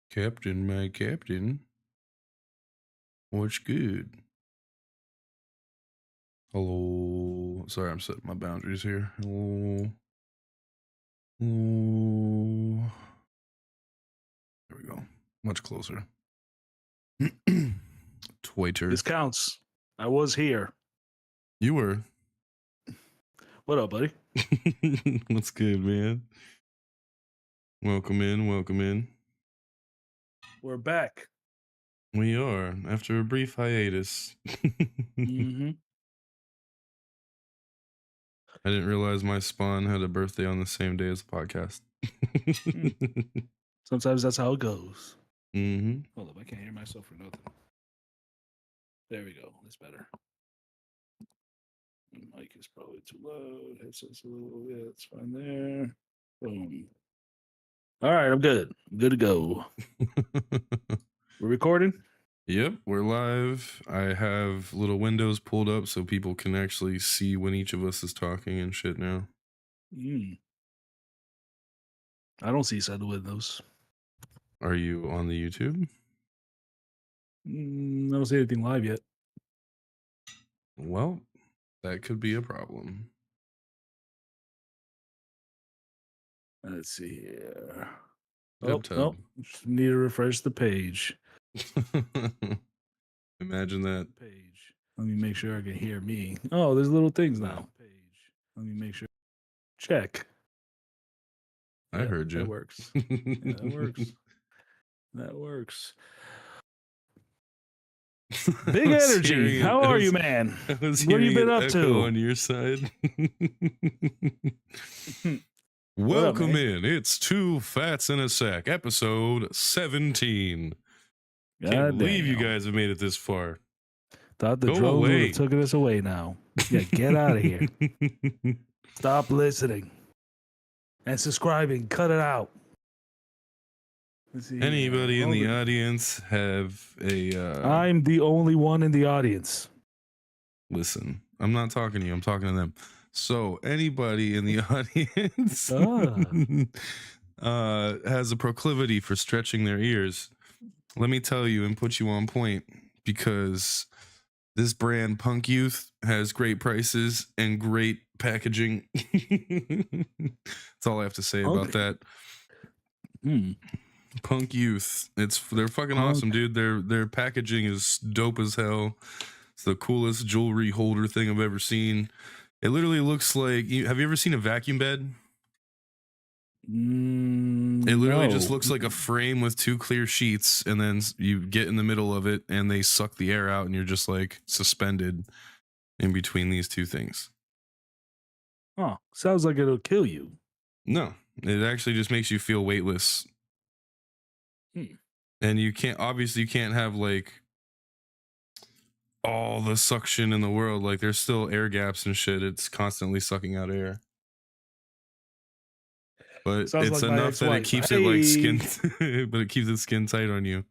Captain, my captain. What's good? Hello. Sorry, I'm setting my boundaries here. Hello. Hello. There we go. Much closer. Twitter. This counts. I was here. You were. What up, buddy? What's good, man? Welcome in. Welcome in. We're back. We are, after a brief hiatus. Mm-hmm. I didn't realize my spawn had a birthday on the same day as the podcast. Sometimes that's how it goes. Mm-hmm. Hold up, I can't hear myself for nothing. There we go. That's better. The mic is probably too loud. Headset's a little, yeah, it's fine there. Boom. All right, I'm good. Good to go. We're recording? Yep, we're live. I have little windows pulled up so people can actually see when each of us is talking and shit now. I don't see said windows. Are you on the YouTube? I don't see anything live yet. Well, that could be a problem. Let's see here. Tub. No. Just need to refresh the page. Imagine that. Page. Let me make sure I can hear me. Oh, there's little things now. Page. Let me make sure. Check. I heard you. That works. Yeah, that works. That works. Big energy. How are you, man? What have you been up to? On your side. Welcome in. It's Two Fats in a Sack, episode 17. Can't believe you guys have made it this far. Thought the drone would have taken us away now. Yeah, get out of here. Stop listening. And subscribing. Cut it out. Let's see. Anybody in the audience have a... I'm the only one in the audience. Listen, I'm not talking to you. I'm talking to them. So anybody in the audience has a proclivity for stretching their ears, let me tell you and put you on point, because this brand Punk Youth has great prices and great packaging. That's all I have to say about that. Punk Youth. They're fucking awesome, dude. Their packaging is dope as hell. It's the coolest jewelry holder thing I've ever seen. It literally looks like... have you ever seen a vacuum bed? It literally just looks like a frame with two clear sheets, and then you get in the middle of it and they suck the air out and you're just like suspended in between these two things. Oh, sounds like it'll kill you. No, it actually just makes you feel weightless. And you can't have like all the suction in the world. Like, there's still air gaps and shit. It's constantly sucking out air. But sounds it's like enough that it keeps it like skin, but it keeps it skin tight on you.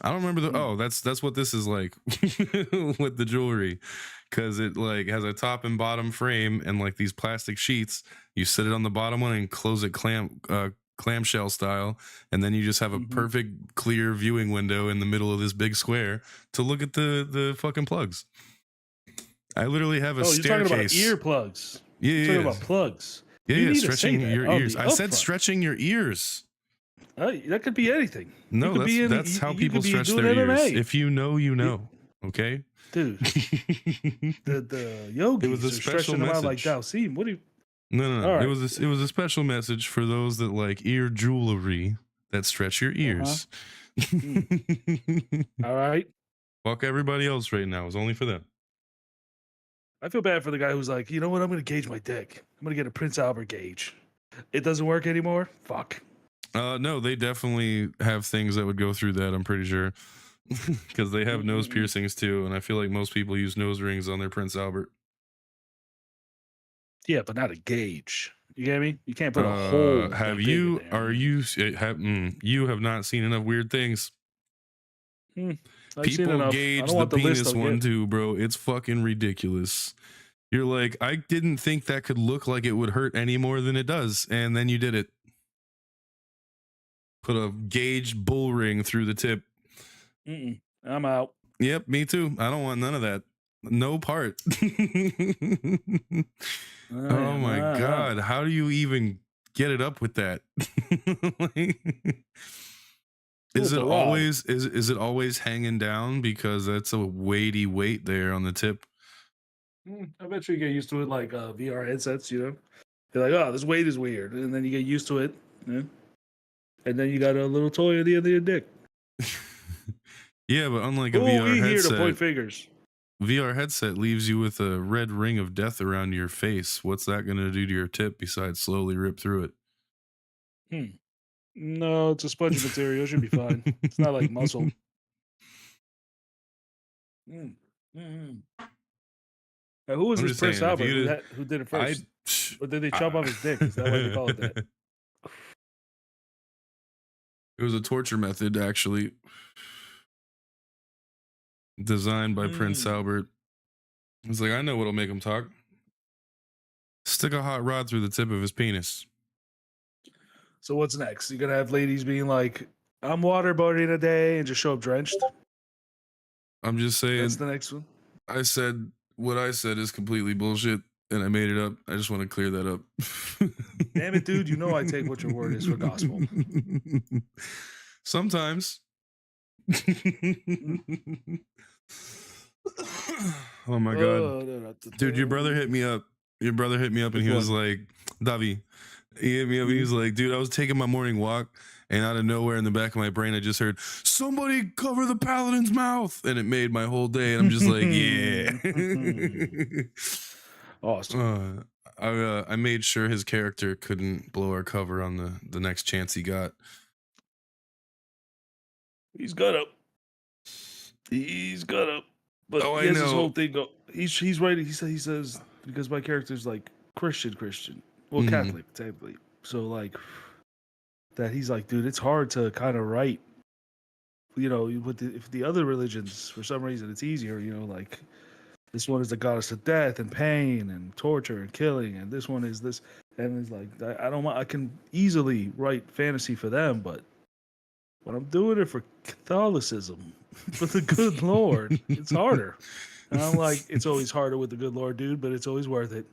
I don't remember that's what this is like with the jewelry, because it like has a top and bottom frame and like these plastic sheets. You sit it on the bottom one and close it clamshell style, and then you just have a perfect clear viewing window in the middle of this big square to look at the fucking plugs. I literally have a staircase. You're talking about earplugs. Yeah, you're talking about plugs. Yeah, stretching your ears. I said stretching your ears. That could be anything. No, that's how people stretch their ears. If you know, you know. Okay, dude. the yogis. It was a special message. Like Dalsim. What do you? No. Right. It was a special message for those that like ear jewelry that stretch your ears. All right. Fuck everybody else right now. It's only for them. I feel bad for the guy who's like, you know what? I'm going to gauge my dick. I'm going to get a Prince Albert gauge. It doesn't work anymore? Fuck. No, they definitely have things that would go through that, I'm pretty sure. Because they have nose piercings too, and I feel like most people use nose rings on their Prince Albert. Yeah, but not a gauge. You get me? You can't put a hole. You have not seen enough weird things. People gauge the penis one too, bro. It's fucking ridiculous. You're like, I didn't think that could look like it would hurt any more than it does, and then you did it. Put a gauged bull ring through the tip. I'm out. Yep, me too. I don't want none of that. No part. Oh my God. How do you even get it up with that? Is it always hanging down? Because that's a weighty weight there on the tip. I bet you get used to it like VR headsets, you know? You're like, oh, this weight is weird. And then you get used to it. Yeah? And then you got a little toy at the end of your dick. Yeah, but unlike a VR headset, here to point fingers. VR headset leaves you with a red ring of death around your face. What's that going to do to your tip besides slowly rip through it? No, it's a spongy material. It should be fine. It's not like muscle. Now, who was this Prince Albert who did it first? Or did they chop off his dick? Is that why they call it that? It was a torture method, actually. Designed by Prince Albert. He's like, I know what'll make him talk. Stick a hot rod through the tip of his penis. So what's next? You're gonna have ladies being like, I'm waterboarding today and just show up drenched? I'm just saying. That's the next one. I said what I said is completely bullshit and I made it up. I just want to clear that up. Damn it, dude. You know I take what your word is for gospel. Sometimes. Oh my God. Dude, your brother hit me up. And he was like, Davi. He hit me up and he was like, dude, I was taking my morning walk and out of nowhere in the back of my brain, I just heard, somebody cover the paladin's mouth. And it made my whole day. And I'm just like, yeah. Awesome. I made sure his character couldn't blow our cover on the next chance he got. He's got up. But he has this whole thing. He's right. He says because my character's like Christian. Well, Catholic, technically. So like that he's like, dude, it's hard to kind of write. You know, if the other religions, for some reason, it's easier. You know, like this one is the goddess of death and pain and torture and killing, and this one is this. And it's like I can easily write fantasy for them, but when I'm doing it for Catholicism, for the good Lord, it's harder. And I'm like, it's always harder with the good Lord, dude, but it's always worth it.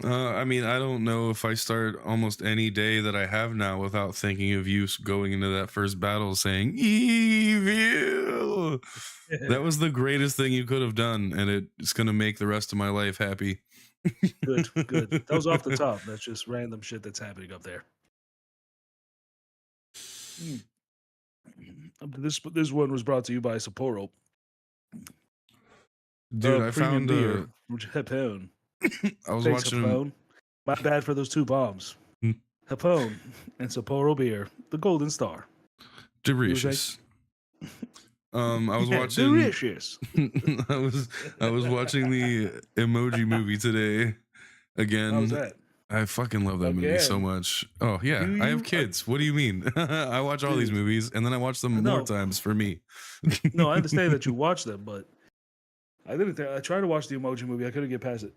I mean, I don't know if I start almost any day that I have now without thinking of you going into that first battle saying, evil. That was the greatest thing you could have done, and it's going to make the rest of my life happy. Good. That was off the top. That's just random shit that's happening up there. This one was brought to you by Sapporo. Dude, I found beer, Hapone. I was watching. Hapone. My bad for those 2 bombs. Hapone and Sapporo beer, the Golden Star. Delicious. I was watching. Delicious. I was watching the Emoji Movie today. Again. How's that? I fucking love that movie so much. Oh yeah, I have kids. What do you mean? I watch all these movies and then I watch them more times for me. No, I understand that you watch them, but I didn't. I tried to watch the Emoji Movie. I couldn't get past it.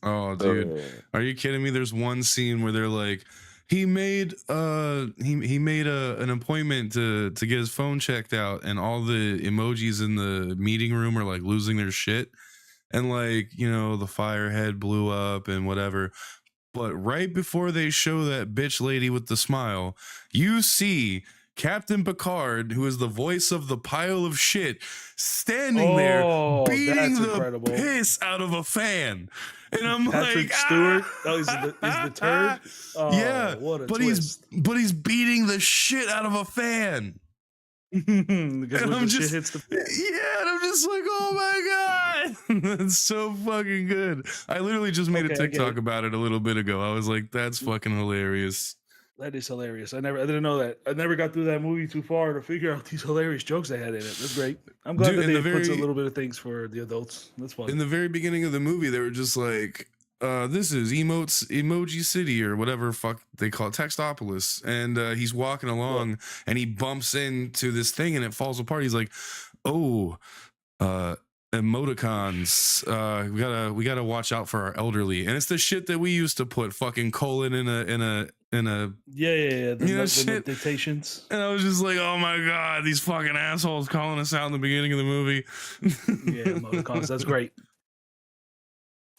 Oh, dude, are you kidding me? There's one scene where they're like, he made an appointment to get his phone checked out, and all the emojis in the meeting room are like losing their shit, and like, you know, the fire head blew up and whatever. But right before they show that bitch lady with the smile, you see Captain Picard, who is the voice of the pile of shit, standing there beating the piss out of a fan. And I'm Patrick like, Stewart is the turd. Oh, yeah, what a twist. he's beating the shit out of a fan. Because when the shit hits the fan. Yeah, and I'm just like, oh my God, that's so fucking good. I literally just made a TikTok about it a little bit ago. I was like, that's fucking hilarious. That is hilarious. I didn't know that. I never got through that movie too far to figure out these hilarious jokes they had in it. That's great. I'm glad that they put a little bit of things for the adults. That's fun. In the very beginning of the movie, they were just like, this is Emoji City or whatever fuck they call it, Textopolis. And he's walking along and he bumps into this thing and it falls apart. He's like, oh, emoticons, we gotta watch out for our elderly. And it's the shit that we used to put fucking colon in a in a the shit. dictations. And I was just like, oh my god, these fucking assholes calling us out in the beginning of the movie. Yeah, emoticons. That's great.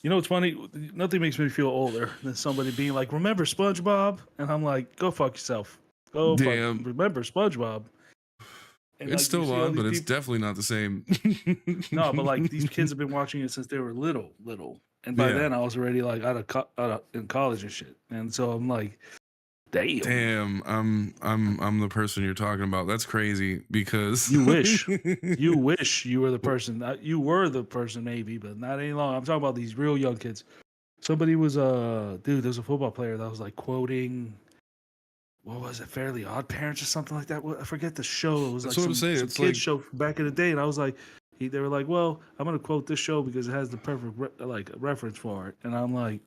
You know what's funny? Nothing makes me feel older than somebody being like, "Remember SpongeBob?" And I'm like, "Go fuck yourself. Go Damn. fuck. Remember SpongeBob?" And It's like, you still see all on, these but it's people. definitely not the same. No, but like these kids have been watching it since they were little, and by Yeah. then I was already like in college and shit. And so I'm like, damn, I'm the person you're talking about. That's crazy because you wish you were the person. You were the person maybe, but not any longer. I'm talking about these real young kids. Somebody was dude. There's a football player that was like quoting. What was it? Fairly Odd Parents or something like that. I forget the show. It was That's like what I'm saying. some It's kids like show back in the day, and I was like, they were like, well, I'm gonna quote this show because it has the perfect reference for it, and I'm like,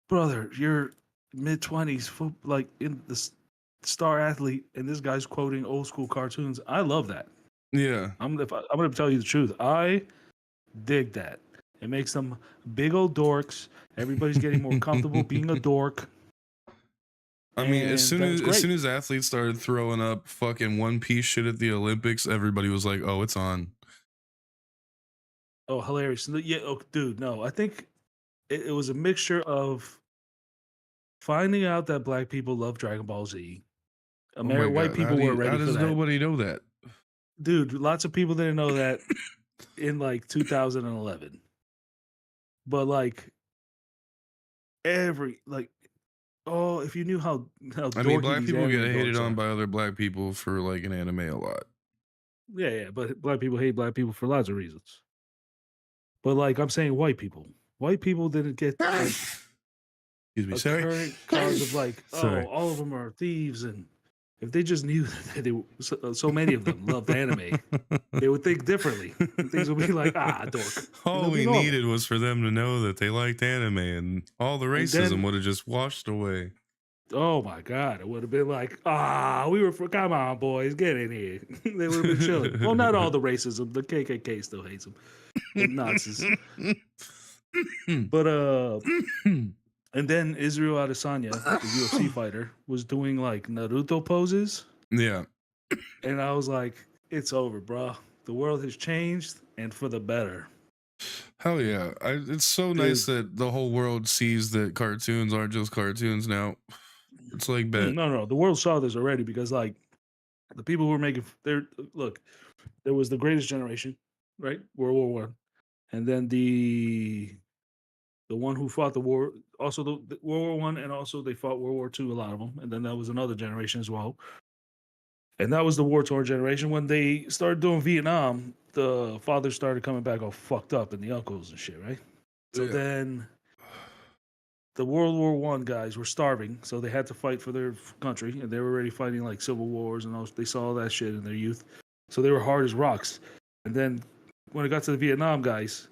brother, you're mid-20s, like in the star athlete, and this guy's quoting old school cartoons. I love that. yeah. I'm gonna tell you the truth. I dig that. It makes them big old dorks. Everybody's getting more comfortable being a dork. I mean, as And that's great. soon as athletes started throwing up fucking One Piece shit at the Olympics, everybody was like, "Oh, it's on." Oh, hilarious! Yeah, oh, dude. No, I think it was a mixture of finding out that black people love Dragon Ball Z. Oh my White god, people were how ready for does that. nobody know that? Dude, lots of people didn't know that in like 2011. But like if you knew how I mean, dorky black these people get anime hated dorks on are. by other black people for like an anime a lot. Yeah, but black people hate black people for lots of reasons. But like I'm saying white people didn't get like Excuse me, a sorry. current cause of like, Sorry. oh, all of them are thieves, and if they just knew that so many of them loved anime, they would think differently. And things would be like, dork. All It'll be we normal. needed was for them to know that they liked anime, and all the racism would have just washed away. Oh my god, it would have been like, come on, boys, get in here. They would have been chilling. Well, not all the racism. The KKK still hates them. The Nazis. But and then Israel Adesanya, the UFC fighter, was doing like Naruto poses. Yeah. And I was like, it's over, bro. The world has changed and for the better. Hell yeah. It's so nice that the whole world sees that cartoons aren't just cartoons now. It's like bet. No. The world saw this already because like the people who were making there was the Greatest Generation, right? World War One. And then the one who fought the war, also the World War One, and also they fought World War Two. A lot of them, and then that was another generation as well. And that was the war torn generation. When they started doing Vietnam, the fathers started coming back all fucked up, and the uncles and shit, right? So then the World War One guys were starving, so they had to fight for their country, and they were already fighting like civil wars, and they saw all that shit in their youth. So they were hard as rocks. And then when it got to the Vietnam guys,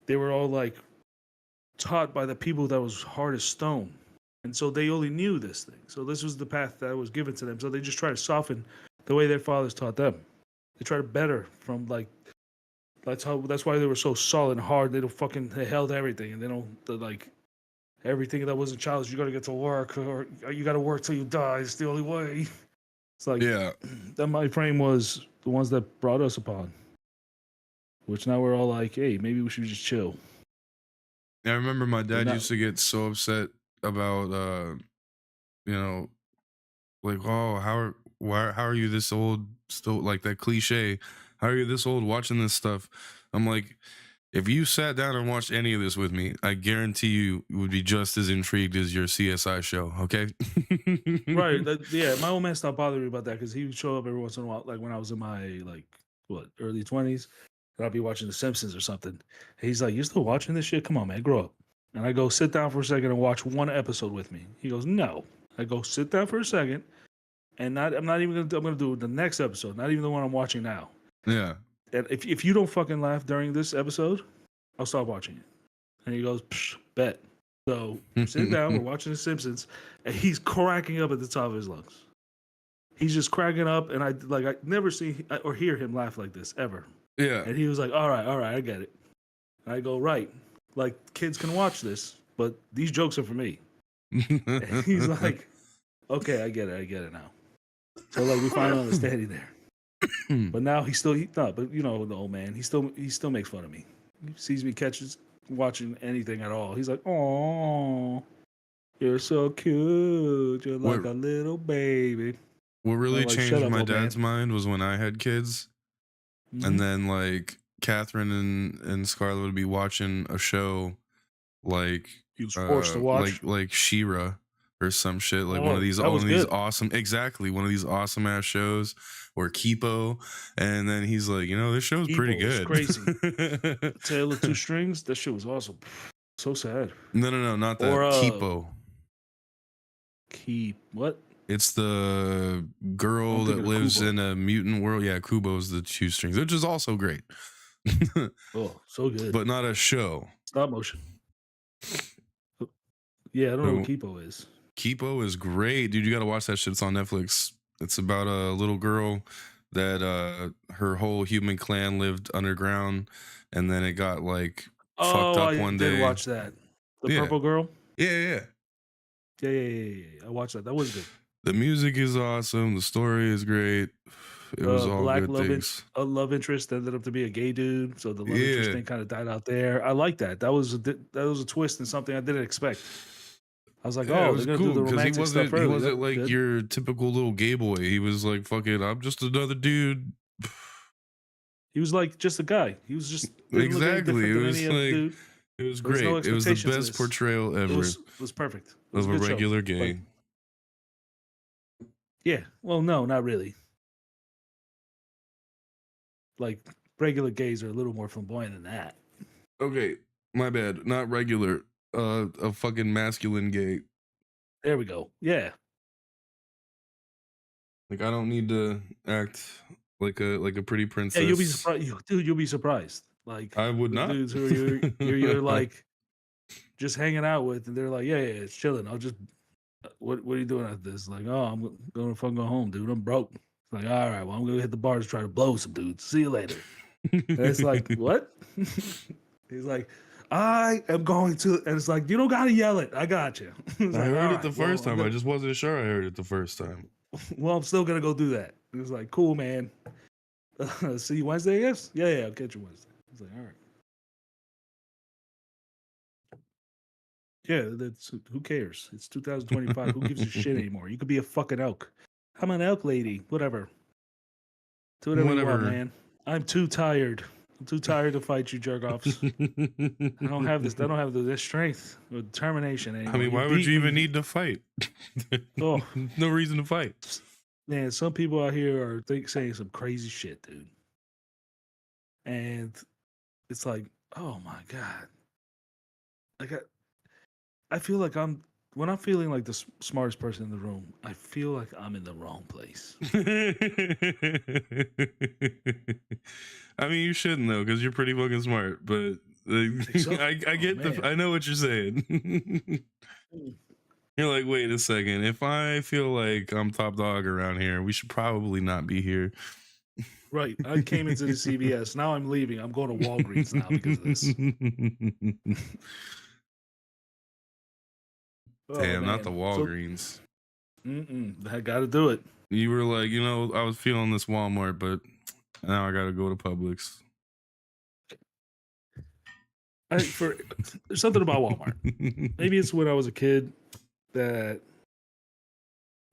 they were all like taught by the people that was hard as stone. And so they only knew this thing. So this was the path that was given to them. So they just try to soften the way their fathers taught them. They try to better from like that's why they were so solid and hard. They held everything, and they don't like everything that wasn't childish. You gotta get to work, or you gotta work till you die. It's the only way. It's like that my frame was the ones that brought us upon. Which now we're all like, hey, maybe we should just chill. I remember my dad used to get so upset about like, oh, how are you this old still, like that cliche, how are you this old watching this stuff? I'm like, if you sat down and watched any of this with me, I guarantee you would be just as intrigued as your CSI show, okay? Right. My old man stopped bothering me about that because he would show up every once in a while, like when I was in my early 20s, and I'd be watching The Simpsons or something. And he's like, "You still watching this shit? Come on, man, grow up." And I go, "Sit down for a second and watch one episode with me." He goes, "No." I go, "Sit down for a second, and I'm gonna do the next episode, not even the one I'm watching now." Yeah. And if you don't fucking laugh during this episode, I'll stop watching it. And he goes, bet. So sit down, we're watching The Simpsons, and he's cracking up at the top of his lungs. He's just cracking up, and I never see or hear him laugh like this ever. Yeah. And he was like, all right, I get it. And I go, right. Like, kids can watch this, but these jokes are for me. And he's like, okay, I get it now. So like we finally understand there. But now but you know the old man, he still makes fun of me. He sees me watching anything at all. He's like, "Oh, you're so cute. You're like a little baby." What really like, changed up, my old dad's man. mind was when I had kids, and then like Catherine and Scarlett would be watching a show like He was forced to watch. like She-Ra or some shit, like one of these good. awesome, exactly, one of these awesome ass shows, or Kipo, and then he's like, this show's pretty good. Crazy. Tale of Two Strings. That shit was awesome. So sad. No, not that. Kipo. What? It's the girl that lives in a mutant world. Yeah, Kubo's the Two Strings, which is also great. Oh, so good. But not a show. Stop motion. Yeah, I don't know what Kipo is. Kipo is great, dude. You got to watch that shit. It's on Netflix. It's about a little girl that her whole human clan lived underground, and then it got like fucked up one day. I did watch that. The purple girl? Yeah. Yeah. I watched that. That was good. The music is awesome. The story is great. It was all black good things. A love interest ended up to be a gay dude, so the love interest thing kind of died out there. I like that. That was a twist and something I didn't expect. I was like, they're gonna do the romantic stuff early. He wasn't like good. Your typical little gay boy. He was like, fucking, I'm just another dude. He was like just a guy. He was just exactly. It was like it was great. It was the best portrayal ever. It was perfect. Of a regular gay. Yeah. Well, no, not really. Like regular gays are a little more flamboyant than that. Okay, my bad. Not regular. A fucking masculine gay. There we go. Yeah. Like I don't need to act like a pretty princess. Yeah, you'll be surprised, dude. You'll be surprised. Like I would not. Dudes who you're like just hanging out with, and they're like, yeah, it's chilling. I'll just what are you doing after this? Like, oh, I'm going to fucking go home, dude. I'm broke. It's like, all right, well, I'm gonna hit the bars, try to blow some dudes. See you later. And it's like, what? He's like, I am going to, and it's like, you don't gotta yell it. I got you. I heard it the first time. I just wasn't sure I heard it the first time. Well, I'm still gonna go do that. He was like, cool, man. See you Wednesday, I guess? Yeah, I'll catch you Wednesday. I was like, all right. Yeah, that's who cares? It's 2025. Who gives a shit anymore? You could be a fucking elk. I'm an elk lady. Whatever. Do whatever you want, man. I'm too tired. I'm too tired to fight you, jerk offs. I don't have this. I don't have this strength or determination anymore. I mean, why would you even need to fight? No reason to fight. Man, some people out here are saying some crazy shit, dude. And it's like, oh my god. Like I feel like when I'm feeling like the smartest person in the room, I feel like I'm in the wrong place. I mean, you shouldn't though, because you're pretty fucking smart. But so? I get I know what you're saying. You're like, wait a second. If I feel like I'm top dog around here, we should probably not be here. Right. I came into the CVS. Now I'm leaving. I'm going to Walgreens now because of this. Damn, not the Walgreens. I got to do it. You were like, I was feeling this Walmart, but now I got to go to Publix. There's something about Walmart. Maybe it's when I was a kid that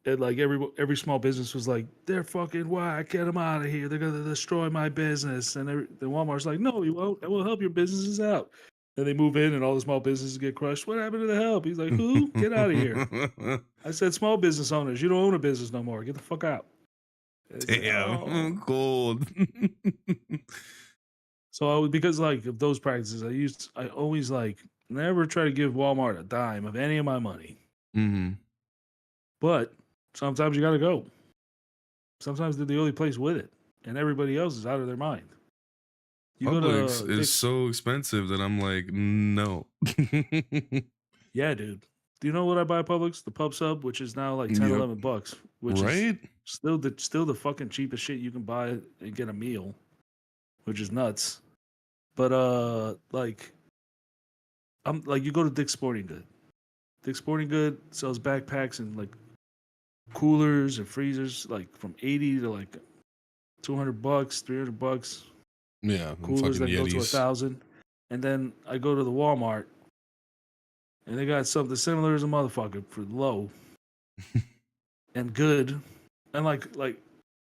like every small business was like, they're fucking whack, get them out of here. They're gonna destroy my business. And the Walmart's like, no, you won't. I will help your businesses out. Then they move in and all the small businesses get crushed. What happened to the help? He's like, who? Get out of here. I said, small business owners, you don't own a business no more. Get the fuck out. Damn, cold. So because like of those practices, I always like never try to give Walmart a dime of any of my money. Mm-hmm. But sometimes you got to go. Sometimes they're the only place with it, and everybody else is out of their mind. Publix is so expensive that I'm like, no. Yeah, dude. Do you know what I buy at Publix? The Pub Sub, which is now like $10, $11, which is still the fucking cheapest shit you can buy and get a meal, which is nuts. But like, I'm like, you go to Dick's Sporting Goods. Dick's Sporting Good sells backpacks and like coolers and freezers, like from 80 to like $200, $300. Yeah, Coolers fucking that go to Yetis. 1,000. And then I go to the Walmart, and they got something similar as a motherfucker for low and good, and like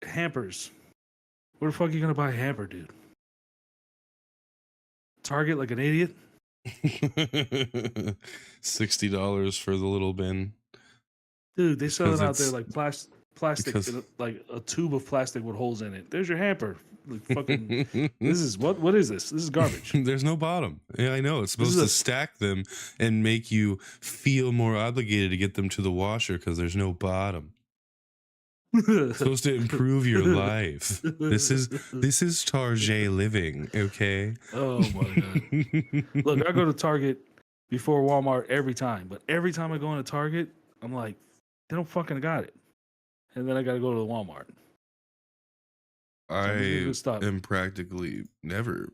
hampers. Where the fuck are you gonna buy a hamper, dude? Target like an idiot. $60 for the little bin. Dude, they sell it out there like plastic, because like a tube of plastic with holes in it. There's your hamper. Like fucking, this is what is this? This is garbage. There's no bottom. Yeah, I know. It's supposed to stack them and make you feel more obligated to get them to the washer because there's no bottom. It's supposed to improve your life. This is Target living, okay? Oh my god. Look, I go to Target before Walmart every time, but every time I go into Target, I'm like, they don't fucking got it. And then I gotta go to the Walmart. So I am practically never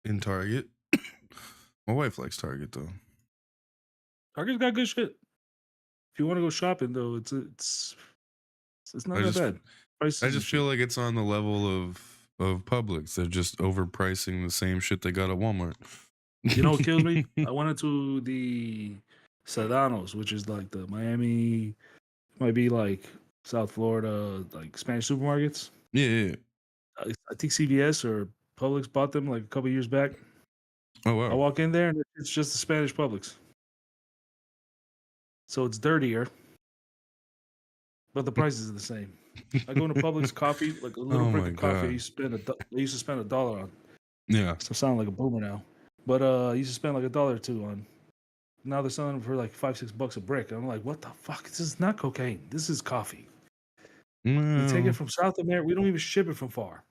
in Target. My wife likes Target though. Target's got good shit. If you want to go shopping though, it's not that bad. I just feel like it's on the level of Publix. They're just overpricing the same shit they got at Walmart. You know what kills me? I went into the Sedanos, which is like the Miami, might be like South Florida, like Spanish supermarkets. Yeah. I think CVS or Publix bought them like a couple years back. Oh wow! I walk in there and it's just the Spanish Publix, so it's dirtier, but the prices are the same. I go into Publix coffee, like a little brick of coffee. I used to spend $1 on. Yeah. So I sound like a boomer now, but I used to spend like $1 or $2 on. Now they're selling them for like $5-6 a brick. And I'm like, what the fuck? This is not cocaine. This is coffee. We take it from South America. We don't even ship it from far.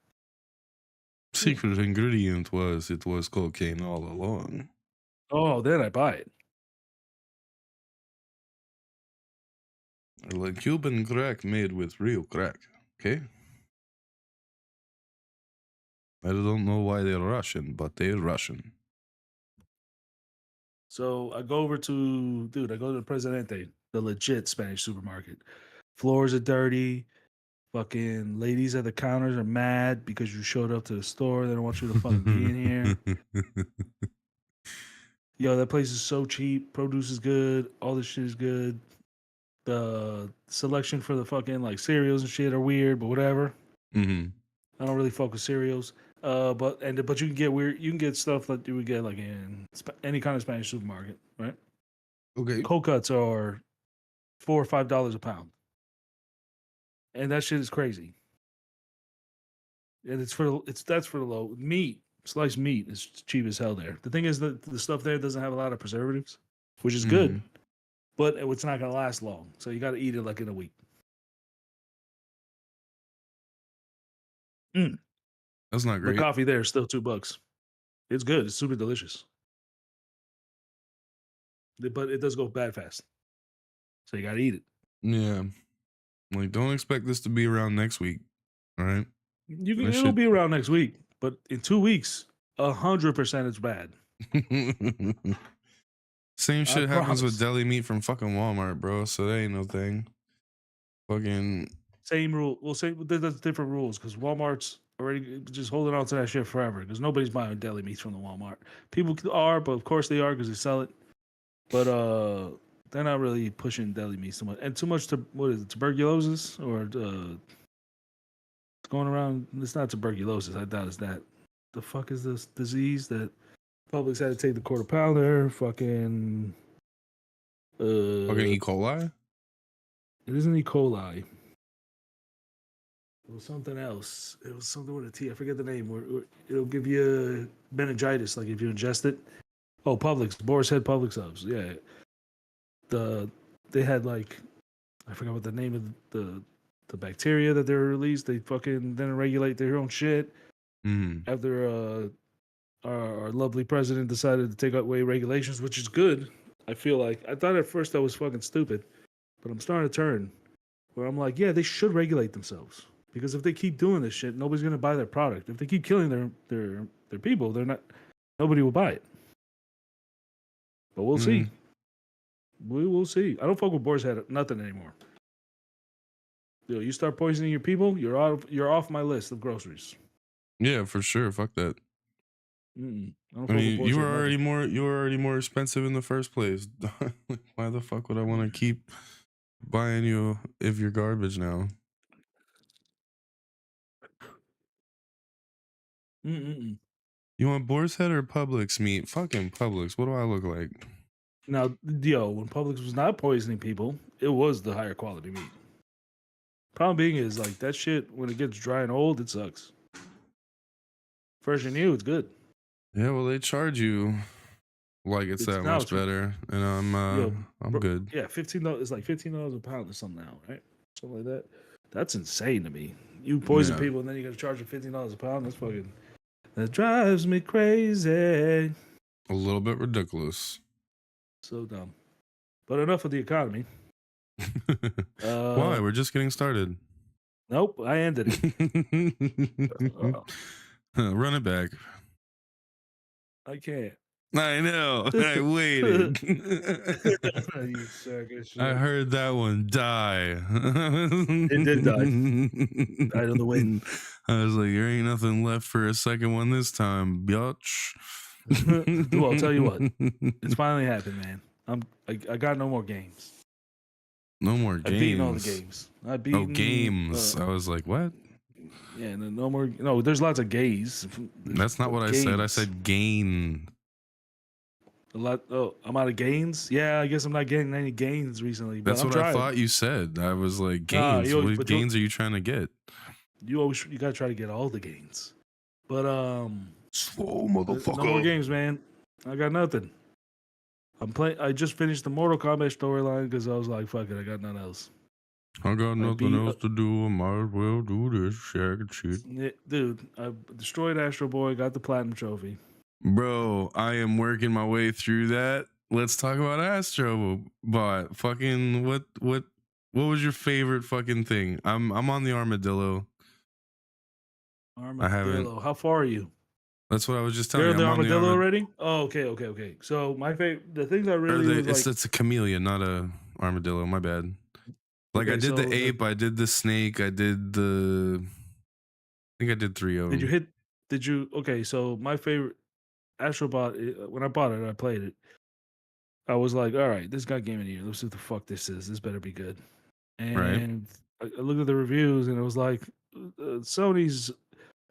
Secret ingredient was cocaine all along. Oh, then I buy it. Like Cuban crack made with real crack. Okay. I don't know why they're Russian, but they're Russian. So I go to the Presidente, the legit Spanish supermarket. Floors are dirty. Fucking ladies at the counters are mad because you showed up to the store. They don't want you to fucking be in here. Yo, that place is so cheap. Produce is good. All this shit is good. The selection for the fucking like cereals and shit are weird, but whatever. Mm-hmm. I don't really fuck with cereals. But you can get weird. You can get stuff that you would get like in any kind of Spanish supermarket, right? Okay. Cold cuts are $4 or $5 a pound, and that shit is crazy. And that's for the low meat. Sliced meat is cheap as hell there. The thing is that the stuff there doesn't have a lot of preservatives, which is good, but it's not gonna last long. So you got to eat it like in a week. That's not great. The coffee there is still $2. It's good. It's super delicious. But it does go bad fast. So you got to eat it. Yeah. Like, don't expect this to be around next week. All right. It'll be around next week. But in 2 weeks, 100% it's bad. Same shit happens with deli meat from fucking Walmart, bro. So that ain't no thing. Fucking same rule. We'll say there's different rules because Walmart's already just holding on to that shit forever because nobody's buying deli meats from the Walmart. People are, but of course they are because they sell it. But they're not really pushing deli meats so much. And too much tuberculosis or going around. It's not tuberculosis. I doubt it's that. The fuck is this disease that Publix had to take the quarter pounder? Fucking E. coli? It isn't E. coli. It was something else. It was something with a T. I forget the name. It'll give you meningitis, like if you ingest it. Oh, Publix. Boar's Head Publix subs. Yeah. They had like, I forgot what the name of the bacteria that they were released. They fucking then regulate their own shit. After our lovely president decided to take away regulations, which is good. I feel like I thought at first that was fucking stupid, but I'm starting to turn where I'm like, yeah, they should regulate themselves because if they keep doing this shit, nobody's gonna buy their product. If they keep killing their people, nobody will buy it. But we'll see. We will see. I don't fuck with Boar's Head nothing anymore. Yo, you start poisoning your people, you're off my list of groceries. Yeah, for sure. Fuck that. I don't I fuck with mean, Boar's Head nothing. you were already more expensive in the first place. Why the fuck would I want to keep buying you if you're garbage now? Mm-mm. You want Boar's Head or Publix meat? Fucking Publix. What do I look like? Now, yo, when Publix was not poisoning people, it was the higher quality meat. Problem being is like that shit when it gets dry and old, it sucks. Fresh and new, it's good. Yeah, well, they charge you like it's that much better, and I'm good. Yeah, $15. It's like $15 a pound or something now, right? Something like that. That's insane to me. You poison people and then you got to charge them $15 a pound. That's fucking. That drives me crazy. A little bit ridiculous. So dumb. But enough of the economy. Why? We're just getting started. Nope, I ended it. Run it back. I can't. I know. I waited. You suck of shit. I heard that one die. It did die. Died on the wind. I was like, there ain't nothing left for a second one this time, biatch. Well, I'll tell you what. It's finally happened, man. I got no more games. No more games. I've beaten all the games. Games. I was like, what? Yeah, no more. No, there's lots of gays. That's not what I said. I said gain. A lot. Oh, I'm out of gains. Yeah, I guess I'm not getting any gains recently. But that's what I thought you said. I was like, gains. What gains are you trying to get? You gotta try to get all the gains. But slow motherfucker. No more games, man. I got nothing. I just finished the Mortal Kombat storyline because I was like, fuck it, I got nothing else. I got nothing else to do. I might as well do this shit. Dude, I destroyed Astro Boy, got the platinum trophy. Bro, I am working my way through that. Let's talk about Astro Bot. Fucking what was your favorite fucking thing? I'm on the armadillo. Armadillo. How far are you? That's what I was just telling you. You're the armadillo already? Oh, okay. So my favorite, the things I really it's a chameleon, not a armadillo. My bad. Like I did the ape, I did the snake, I think I did 3 of them. Okay, so my favorite Astrobot, when I bought it, I played it. I was like, all right, this got Game of the Year. Let's see what the fuck this is. This better be good. And I looked at the reviews and it was like Sony's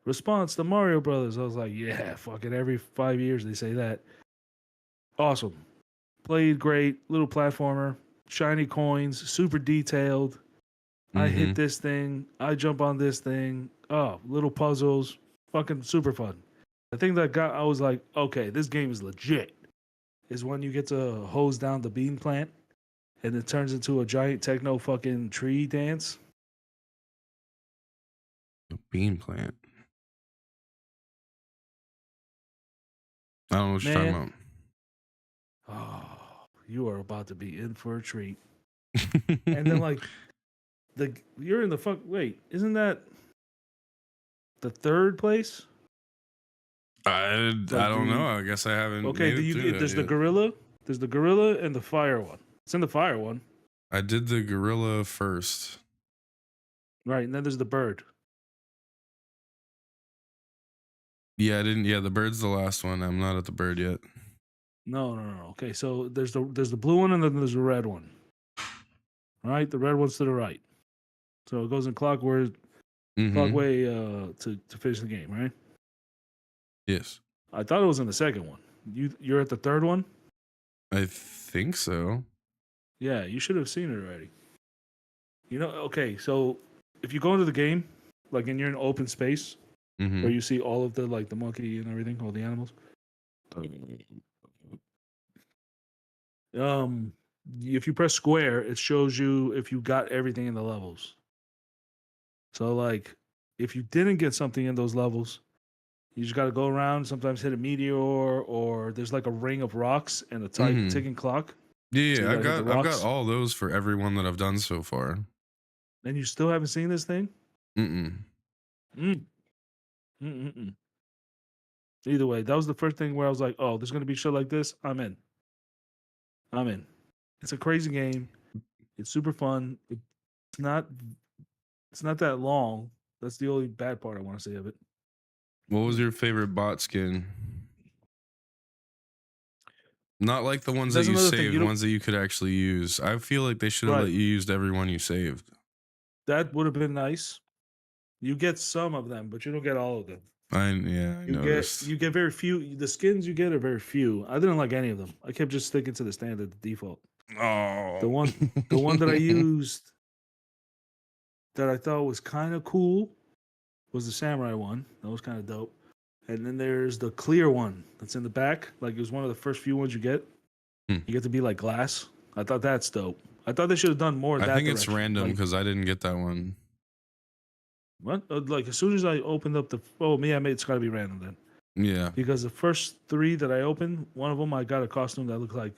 response to Mario Brothers. I was like, yeah, fucking every 5 years they say that. Awesome. Played great. Little platformer. Shiny coins. Super detailed. I hit this thing. I jump on this thing. Oh, little puzzles. Fucking super fun. The thing that I was like, okay, this game is legit. Is when you get to hose down the bean plant and it turns into a giant techno fucking tree dance. The bean plant. I don't know what you're talking about. Oh, you are about to be in for a treat. And then like you're in the fuck. Wait, isn't that the third place? I don't know. I guess I haven't. Okay, there's the gorilla. There's the gorilla and the fire one. It's in the fire one. I did the gorilla first. Right, and then there's the bird. Yeah, I didn't. Yeah, the bird's the last one. I'm not at the bird yet. No. Okay, so there's the blue one and then there's the red one. Right, the red one's to the right. So it goes in clockwise to finish the game, right? Yes. I thought it was in the second one. You're at the third one? I think so. Yeah, you should have seen it already. You know, okay, so if you go into the game, like and you're in open space, where you see all of the monkey and everything, all the animals. If you press square, it shows you if you got everything in the levels. So like if you didn't get something in those levels, you just got to go around, sometimes hit a meteor, or there's like a ring of rocks and a ticking clock. Yeah, so I've got all those for everyone that I've done so far. And you still haven't seen this thing? Either way, that was the first thing where I was like, oh, there's going to be shit like this. I'm in. It's a crazy game. It's super fun. It's not that long. That's the only bad part I want to say of it. What was your favorite bot skin? Not like the ones that you saved, ones that you could actually use. I feel like they should have let you use every one you saved. That would have been nice. You get some of them, but you don't get all of them. I noticed. You get very few. The skins you get are very few. I didn't like any of them. I kept just sticking to the standard, the default. Oh, the one that I used that I thought was kind of cool was the samurai one. That was kind of dope. And then there's the clear one that's in the back. Like it was one of the first few ones you get. You get to be like glass. I thought that's dope. I thought they should have done more. I think it's random because I didn't get that one. What? Like as soon as I opened up it's got to be random then. Yeah. Because the first 3 that I opened, one of them I got a costume that looked like